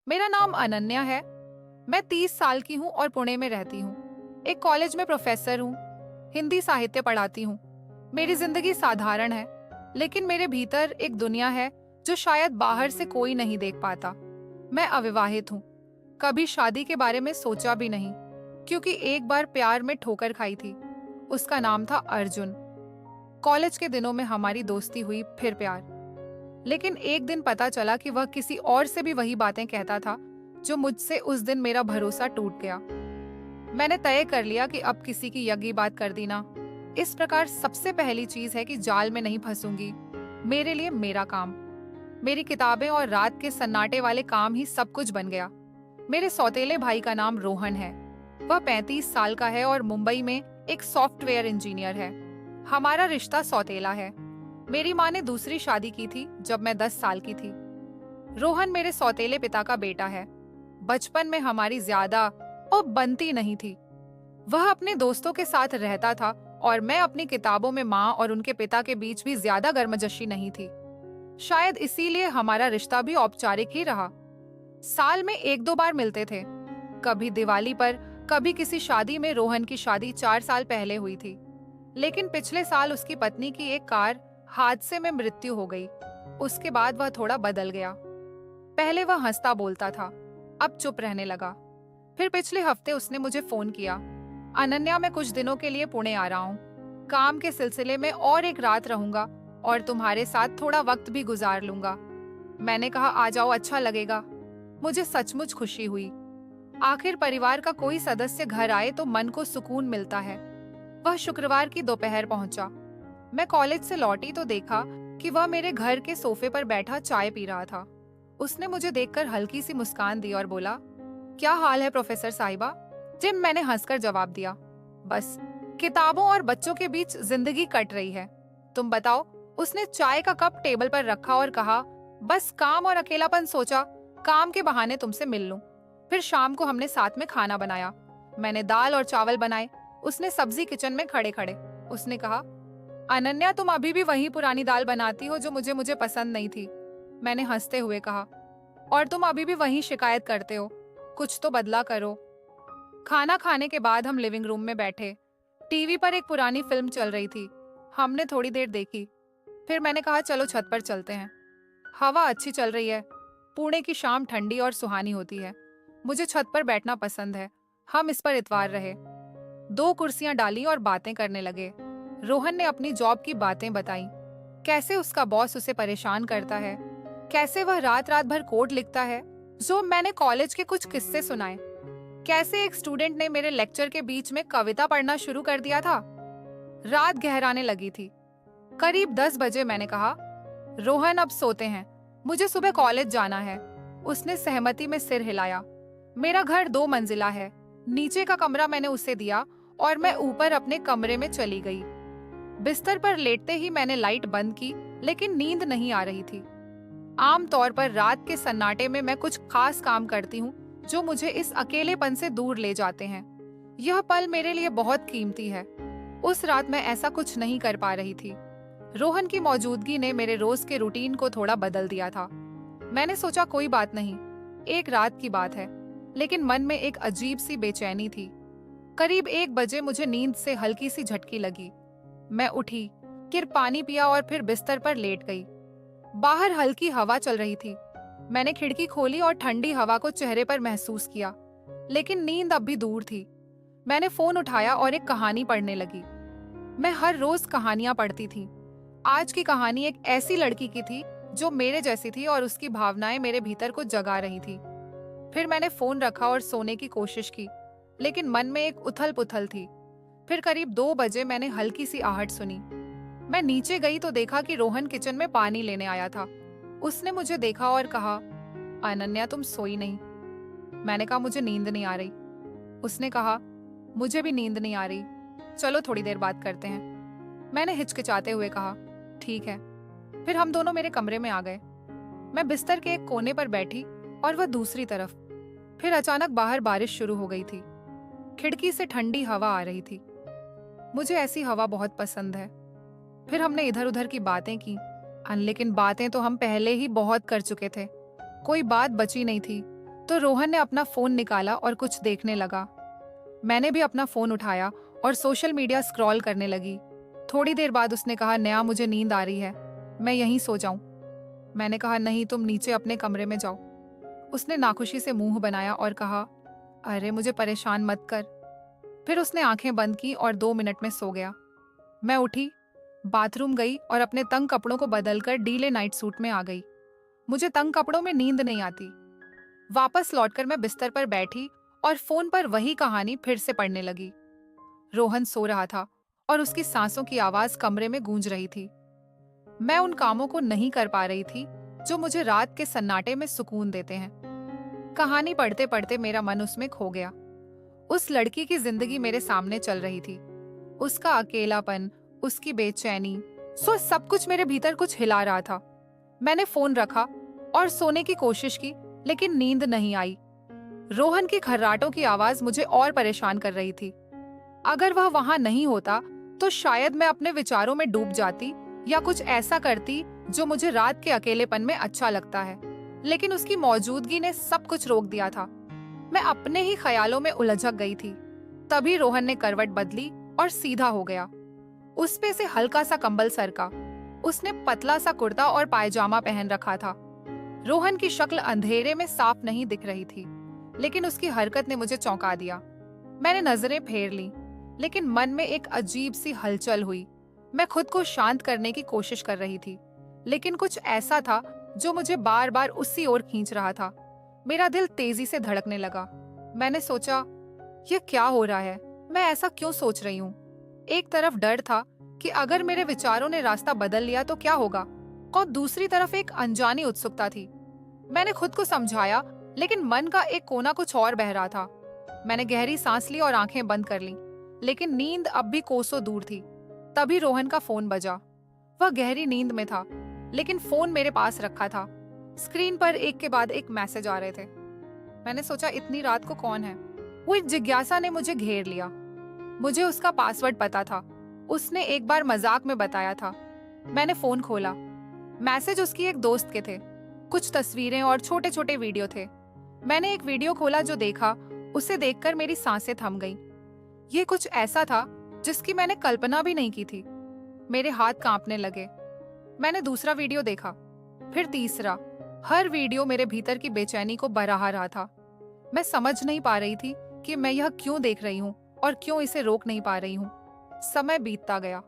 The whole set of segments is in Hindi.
मेरा नाम अनन्या है। मैं 30 साल की हूँ और पुणे में रहती हूँ। एक कॉलेज में प्रोफेसर हूँ। हिंदी साहित्य पढ़ाती हूँ। मेरी जिंदगी साधारण है, लेकिन मेरे भीतर एक दुनिया है जो शायद बाहर से कोई नहीं देख पाता। मैं अविवाहित हूँ। कभी शादी के बारे में सोचा भी नहीं, क्योंकि एक बार प्यार में ठोकर खाई थी। उसका नाम था अर्जुन। कॉलेज के दिनों में हमारी दोस्ती हुई, फिर प्यार। लेकिन एक दिन पता चला कि वह किसी और से भी वही बातें कहता था जो मुझसे। उस दिन मेरा भरोसा टूट गया। मैंने तय कर लिया कि अब किसी की यज्ञी बात कर दी ना। इस प्रकार सबसे पहली चीज है कि जाल में नहीं फंसूंगी। मेरे लिए मेरा काम, मेरी किताबें और रात के सन्नाटे वाले काम ही सब कुछ बन गया। मेरे सौतेले भाई का नाम रोहन है। वह 35 साल का है और मुंबई में एक सॉफ्टवेयर इंजीनियर है। हमारा रिश्ता सौतेला है। मेरी माँ ने दूसरी शादी की थी जब मैं 10 साल की थी। रोहन मेरे सौतेले पिता का बेटा है। बचपन में हमारी ज्यादा और बनती नहीं थी। वह अपने दोस्तों के साथ रहता था और मैं अपनी किताबों में माँ और उनके पिता के बीच भी ज्यादा गर्मजोशी नहीं थी। शायद इसीलिए हमारा रिश्ता भी औपचारिक ही रहा। साल में 1-2 बार मिलते थे, कभी दिवाली पर, कभी किसी शादी में। रोहन की शादी 4 साल पहले हुई थी, लेकिन पिछले साल उसकी पत्नी की एक कार हादसे में मृत्यु हो गई। उसके बाद वह थोड़ा बदल गया। पहले वह हंसता बोलता था, अब चुप रहने लगा। फिर पिछले हफ्ते उसने मुझे फोन किया, अनन्या मैं कुछ दिनों के लिए पुणे आ रहा हूँ। काम के सिलसिले में और एक रात रहूंगा और तुम्हारे साथ थोड़ा वक्त भी गुजार लूंगा। मैंने कहा आ जाओ, अच्छा लगेगा। मुझे सचमुच खुशी हुई। आखिर परिवार का कोई सदस्य घर आए तो मन को सुकून मिलता है। वह शुक्रवार की दोपहर पहुंचा। मैं कॉलेज से लौटी तो देखा कि वह मेरे घर के सोफे पर बैठा चाय पी रहा था। उसने मुझे देखकर हल्की सी मुस्कान दी और बोला, क्या हाल है प्रोफेसर साहिबा? जिम, मैंने हंसकर जवाब दिया, बस किताबों और बच्चों के बीच जिंदगी कट रही है। तुम बताओ। उसने चाय का कप टेबल पर रखा और कहा, बस काम और अकेलापन। सोचा काम के बहाने तुमसे मिल लूं। फिर शाम को हमने साथ में खाना बनाया। मैंने दाल और चावल बनाए, उसने सब्जी किचन में खड़े खड़े। उसने कहा, अनन्या तुम अभी भी वही पुरानी दाल बनाती हो जो मुझे मुझे पसंद नहीं थी। मैंने हंसते हुए कहा, और तुम अभी भी वही शिकायत करते हो। कुछ तो बदला करो। खाना खाने के बाद हम लिविंग रूम में बैठे। टीवी पर एक पुरानी फिल्म चल रही थी। हमने थोड़ी देर देखी। फिर मैंने कहा, चलो छत पर चलते हैं। हवा अच्छी चल रही है। पुणे की शाम ठंडी और सुहानी होती है। मुझे छत पर बैठना पसंद है। हम इस पर इतवार रहे। 2 कुर्सियां डाली और बातें करने लगे। रोहन ने अपनी जॉब की बातें बताई, कैसे उसका बॉस उसे परेशान करता है, कैसे वह रात रात भर कोड लिखता है। जो मैंने कॉलेज के कुछ किस्से सुनाए, कैसे एक स्टूडेंट ने मेरे लेक्चर के बीच में कविता पढ़ना शुरू कर दिया था। रात गहराने लगी थी। करीब 10 बजे मैंने कहा, रोहन अब सोते हैं, मुझे सुबह कॉलेज जाना है। उसने सहमति में सिर हिलाया। मेरा घर 2 मंजिला है। नीचे का कमरा मैंने उसे दिया और मैं ऊपर अपने कमरे में चली गई। बिस्तर पर लेटते ही मैंने लाइट बंद की, लेकिन नींद नहीं आ रही थी। आमतौर पर रात के सन्नाटे में मैं कुछ खास काम करती हूँ जो मुझे इस अकेलेपन से दूर ले जाते हैं। यह पल मेरे लिए बहुत कीमती है। उस रात मैं ऐसा कुछ नहीं कर पा रही थी। रोहन की मौजूदगी ने मेरे रोज के रूटीन को थोड़ा बदल दिया था। मैंने सोचा कोई बात नहीं, एक रात की बात है, लेकिन मन में एक अजीब सी बेचैनी थी। करीब 1 बजे मुझे नींद से हल्की सी झटकी लगी। मैं उठी, फिर पानी पिया और फिर बिस्तर पर लेट गई। बाहर हल्की हवा चल रही थी। मैंने खिड़की खोली और ठंडी हवा को चेहरे पर महसूस किया, लेकिन नींद अब भी दूर थी। मैंने फोन उठाया और एक कहानी पढ़ने लगी। मैं हर रोज कहानियां पढ़ती थी। आज की कहानी एक ऐसी लड़की की थी जो मेरे जैसी थी और उसकी भावनाएं मेरे भीतर को जगा रही थी। फिर मैंने फोन रखा और सोने की कोशिश की, लेकिन मन में एक उथल पुथल थी। फिर करीब 2 बजे मैंने हल्की सी आहट सुनी। मैं नीचे गई तो देखा कि रोहन किचन में पानी लेने आया था। उसने मुझे देखा और कहा, अनन्या तुम सोई नहीं? मैंने कहा, मुझे नींद नहीं आ रही। उसने कहा, मुझे भी नींद नहीं आ रही, चलो थोड़ी देर बात करते हैं। मैंने हिचकिचाते हुए कहा, ठीक है। फिर हम दोनों मेरे कमरे में आ गए। मैं बिस्तर के एक कोने पर बैठी और वह दूसरी तरफ। फिर अचानक बाहर बारिश शुरू हो गई थी। खिड़की से ठंडी हवा आ रही थी। मुझे ऐसी हवा बहुत पसंद है। फिर हमने इधर उधर की बातें की, लेकिन बातें तो हम पहले ही बहुत कर चुके थे। कोई बात बची नहीं थी। तो रोहन ने अपना फोन निकाला और कुछ देखने लगा। मैंने भी अपना फोन उठाया और सोशल मीडिया स्क्रॉल करने लगी। थोड़ी देर बाद उसने कहा, नेहा मुझे नींद आ रही है, मैं यहीं सो जाऊं। मैंने कहा, नहीं, तुम नीचे अपने कमरे में जाओ। उसने नाखुशी से मुंह बनाया और कहा, अरे मुझे परेशान मत कर। फिर उसने आंखें बंद की और 2 मिनट में सो गया। मैं उठी, बाथरूम गई और अपने तंग कपड़ों को बदलकर डीले नाइट सूट में आ गई। मुझे तंग कपड़ों में नींद नहीं आती। वापस लौटकर मैं बिस्तर पर बैठी और फोन पर वही कहानी फिर से पढ़ने लगी। रोहन सो रहा था और उसकी सांसों की आवाज कमरे में गूंज रही थी। मैं उन कामों को नहीं कर पा रही थी जो मुझे रात के सन्नाटे में सुकून देते हैं। कहानी पढ़ते पढ़ते मेरा मन उसमें खो गया। उस लड़की की जिंदगी मेरे सामने चल रही थी। उसका अकेलापन, उसकी बेचैनी, सब कुछ मेरे भीतर कुछ हिला रहा था। मैंने फोन रखा और सोने की कोशिश की, लेकिन नींद नहीं आई। रोहन की खर्राटों की आवाज मुझे और परेशान कर रही थी। अगर वह वहां नहीं होता तो शायद मैं अपने विचारों में डूब जाती या कुछ ऐसा करती जो मुझे रात के अकेलेपन में अच्छा लगता है। लेकिन उसकी मौजूदगी ने सब कुछ रोक दिया था। मैं अपने ही ख्यालों में उलझक गई थी। तभी रोहन ने करवट बदली और सीधा हो गया। उस पे से हल्का सा कंबल सरका। उसने पतला सा कुर्ता और पायजामा पहन रखा था। रोहन की शक्ल अंधेरे में साफ नहीं दिख रही थी, लेकिन उसकी हरकत ने मुझे चौंका दिया। मैंने नजरें फेर ली, लेकिन मन में एक अजीब सी हलचल हुई। मैं खुद को शांत करने की कोशिश कर रही थी, लेकिन कुछ ऐसा था जो मुझे बार बार उसी ओर खींच रहा था। मेरा दिल तेजी से धड़कने लगा। मैंने सोचा, यह क्या हो रहा है? मैं ऐसा क्यों सोच रही हूँ? एक तरफ डर था कि अगर मेरे विचारों ने रास्ता बदल लिया तो क्या होगा, और दूसरी तरफ एक अनजानी उत्सुकता थी। मैंने खुद को समझाया, लेकिन मन का एक कोना कुछ और बह रहा था। मैंने गहरी सांस ली और आंखें बंद कर ली, लेकिन नींद अब भी कोसों दूर थी। तभी रोहन का फोन बजा। वह गहरी नींद में था, लेकिन फोन मेरे पास रखा था। स्क्रीन पर एक के बाद एक मैसेज आ रहे थे। मैंने सोचा, इतनी रात को कौन है? वो एक जिज्ञासा ने मुझे घेर लिया। मुझे उसका पासवर्ड पता था। उसने एक बार मजाक में बताया था। मैंने फोन खोला। मैसेज उसकी एक दोस्त के थे। कुछ तस्वीरें और छोटे छोटे वीडियो थे। मैंने एक वीडियो खोला, जो देखा उसे देखकर मेरी सांसें थम गईं। ये कुछ ऐसा था जिसकी मैंने कल्पना भी नहीं की थी। मेरे हाथ कांपने लगे। मैंने दूसरा वीडियो देखा, फिर तीसरा। हर वीडियो मेरे भीतर की बेचैनी को बढ़ा रहा था। मैं समझ नहीं पा रही थी कि मैं यह क्यों देख रही हूँ और क्यों इसे रोक नहीं पा रही हूँ। समय बीतता गया।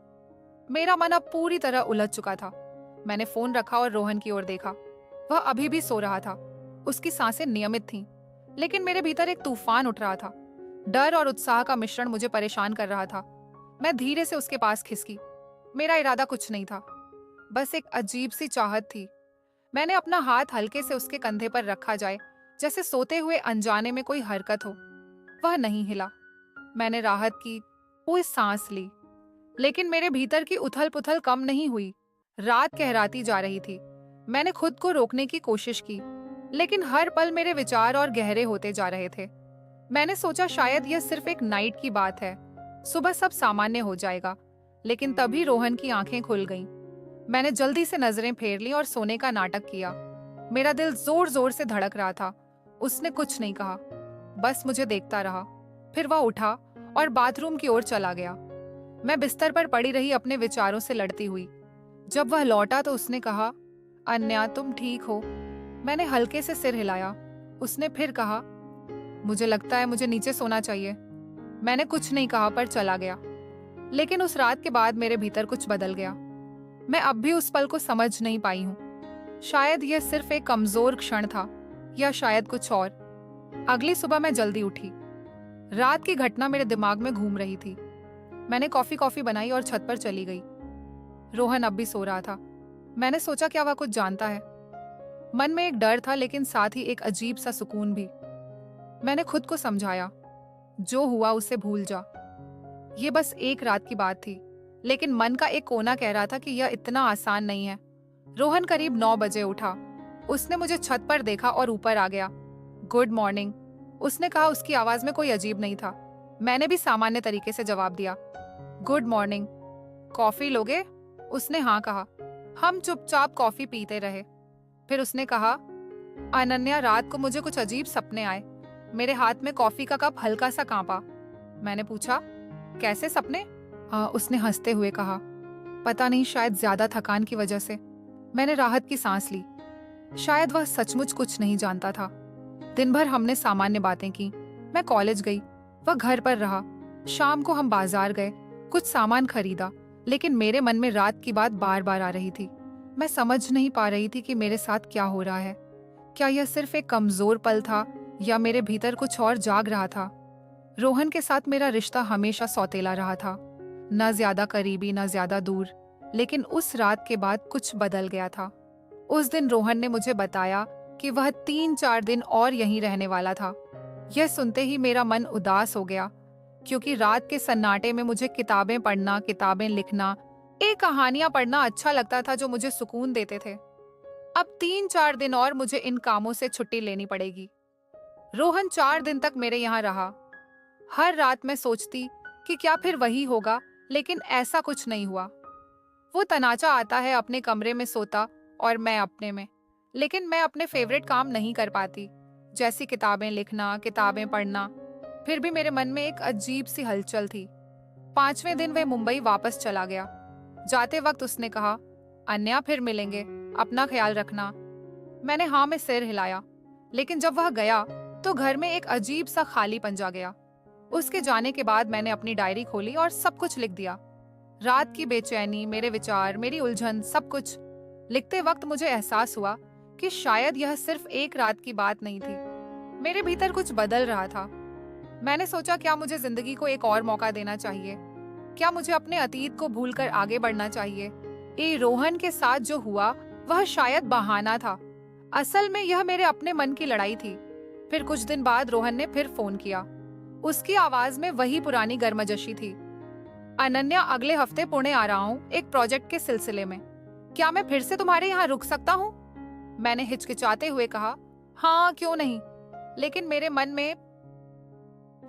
मेरा मन अब पूरी तरह उलझ चुका था। मैंने फोन रखा और रोहन की ओर देखा। वह अभी भी सो रहा था। उसकी सांसें नियमित थीं, लेकिन मेरे भीतर एक तूफान उठ रहा था। डर और उत्साह का मिश्रण मुझे परेशान कर रहा था। मैं धीरे से उसके पास खिसकी। मेरा इरादा कुछ नहीं था, बस एक अजीब सी चाहत थी। मैंने अपना हाथ हल्के से उसके कंधे पर रखा जाए, जैसे सोते हुए अनजाने में कोई हरकत हो। वह नहीं हिला। मैंने राहत की कोई सांस ली, लेकिन मेरे भीतर की उथल पुथल कम नहीं हुई। रात गहराती जा रही थी। मैंने खुद को रोकने की कोशिश की, लेकिन हर पल मेरे विचार और गहरे होते जा रहे थे। मैंने सोचा, शायद यह सिर्फ एक नाइट की बात है, सुबह सब सामान्य हो जाएगा। लेकिन तभी रोहन की आंखें खुल गईं। मैंने जल्दी से नजरें फेर ली और सोने का नाटक किया। मेरा दिल जोर जोर से धड़क रहा था। उसने कुछ नहीं कहा, बस मुझे देखता रहा। फिर वह उठा और बाथरूम की ओर चला गया। मैं बिस्तर पर पड़ी रही, अपने विचारों से लड़ती हुई। जब वह लौटा तो उसने कहा, अन्या तुम ठीक हो? मैंने हल्के से सिर हिलाया। उसने फिर कहा, मुझे लगता है मुझे नीचे सोना चाहिए। मैंने कुछ नहीं कहा पर चला गया। लेकिन उस रात के बाद मेरे भीतर कुछ बदल गया। मैं अब भी उस पल को समझ नहीं पाई हूँ। शायद यह सिर्फ एक कमजोर क्षण था, या शायद कुछ और। अगली सुबह मैं जल्दी उठी। रात की घटना मेरे दिमाग में घूम रही थी। मैंने कॉफी बनाई और छत पर चली गई। रोहन अब भी सो रहा था। मैंने सोचा, क्या वह कुछ जानता है? मन में एक डर था, लेकिन साथ ही एक अजीब सा सुकून भी। मैंने खुद को समझाया, जो हुआ उसे भूल जा। ये बस एक रात की बात थी, लेकिन मन का एक कोना कह रहा था कि यह इतना आसान नहीं है। रोहन करीब 9 बजे उठा। उसने मुझे छत पर देखा और ऊपर आ गया। गुड मॉर्निंग, उसने कहा। उसकी आवाज में कोई अजीब नहीं था। मैंने भी सामान्य तरीके से जवाब दिया, गुड मॉर्निंग। कॉफी लोगे? उसने हाँ कहा। हम चुपचाप कॉफी पीते रहे। फिर उसने कहा, अनन्या, रात को मुझे कुछ अजीब सपने आए। मेरे हाथ में कॉफी का कप हल्का सा कांपा। मैंने पूछा, कैसे सपने? उसने हंसते हुए कहा, पता नहीं, शायद ज्यादा थकान की वजह से। मैंने राहत की सांस ली। शायद वह सचमुच कुछ नहीं जानता था। दिन भर हमने सामान्य बातें की। मैं कॉलेज गई, वह घर पर रहा। शाम को हम बाजार गए, कुछ सामान खरीदा, लेकिन मेरे मन में रात की बात बार बार आ रही थी। मैं समझ नहीं पा रही थी कि मेरे साथ क्या हो रहा है। क्या यह सिर्फ एक कमजोर पल था या मेरे भीतर कुछ और जाग रहा था? रोहन के साथ मेरा रिश्ता हमेशा सौतेला रहा था, न ज्यादा करीबी न ज्यादा दूर। लेकिन उस रात के बाद कुछ बदल गया था। उस दिन रोहन ने मुझे बताया कि वह 3-4 दिन और यहीं रहने वाला था। यह सुनते ही मेरा मन उदास हो गया, क्योंकि रात के सन्नाटे में मुझे किताबें पढ़ना, किताबें लिखना, कहानियां पढ़ना अच्छा लगता था, जो मुझे सुकून देते थे। अब 3-4 दिन और मुझे इन कामों से छुट्टी लेनी पड़ेगी। रोहन 4 दिन तक मेरे यहाँ रहा। हर रात मैं सोचती कि क्या फिर वही होगा, लेकिन ऐसा कुछ नहीं हुआ। वो तनाचा आता है, अपने कमरे में सोता और मैं अपने में। लेकिन मैं अपने फेवरेट काम नहीं कर पाती, जैसी किताबें लिखना, किताबें पढ़ना। फिर भी मेरे मन में एक अजीब सी हलचल थी। 5वें दिन वह मुंबई वापस चला गया। जाते वक्त उसने कहा, अन्या, फिर मिलेंगे, अपना ख्याल रखना। मैंने हाँ में सिर हिलाया। लेकिन जब वह गया तो घर में एक अजीब सा खालीपन जा गया। उसके जाने के बाद मैंने अपनी डायरी खोली और सब कुछ लिख दिया। रात की बेचैनी, मेरे विचार, मेरी उलझन, सब कुछ। लिखते वक्त मुझे एहसास हुआ कि शायद यह सिर्फ एक रात की बात नहीं थी। मेरे भीतर कुछ बदल रहा था। मैंने सोचा, क्या मुझे जिंदगी को एक और मौका देना चाहिए? क्या मुझे अपने अतीत को भूलकर आगे बढ़ना चाहिए? रोहन के साथ जो हुआ वह शायद बहाना था। असल में यह मेरे अपने मन की लड़ाई थी। फिर कुछ दिन बाद रोहन ने फिर फोन किया। उसकी आवाज में वही पुरानी गर्मजोशी थी। अनन्या, अगले हफ्ते पुणे आ रहा हूँ, एक प्रोजेक्ट के सिलसिले में। क्या मैं फिर से तुम्हारे यहाँ रुक सकता हूँ? मैंने हिचकिचाते हुए कहा, हाँ, क्यों नहीं। लेकिन मेरे मन में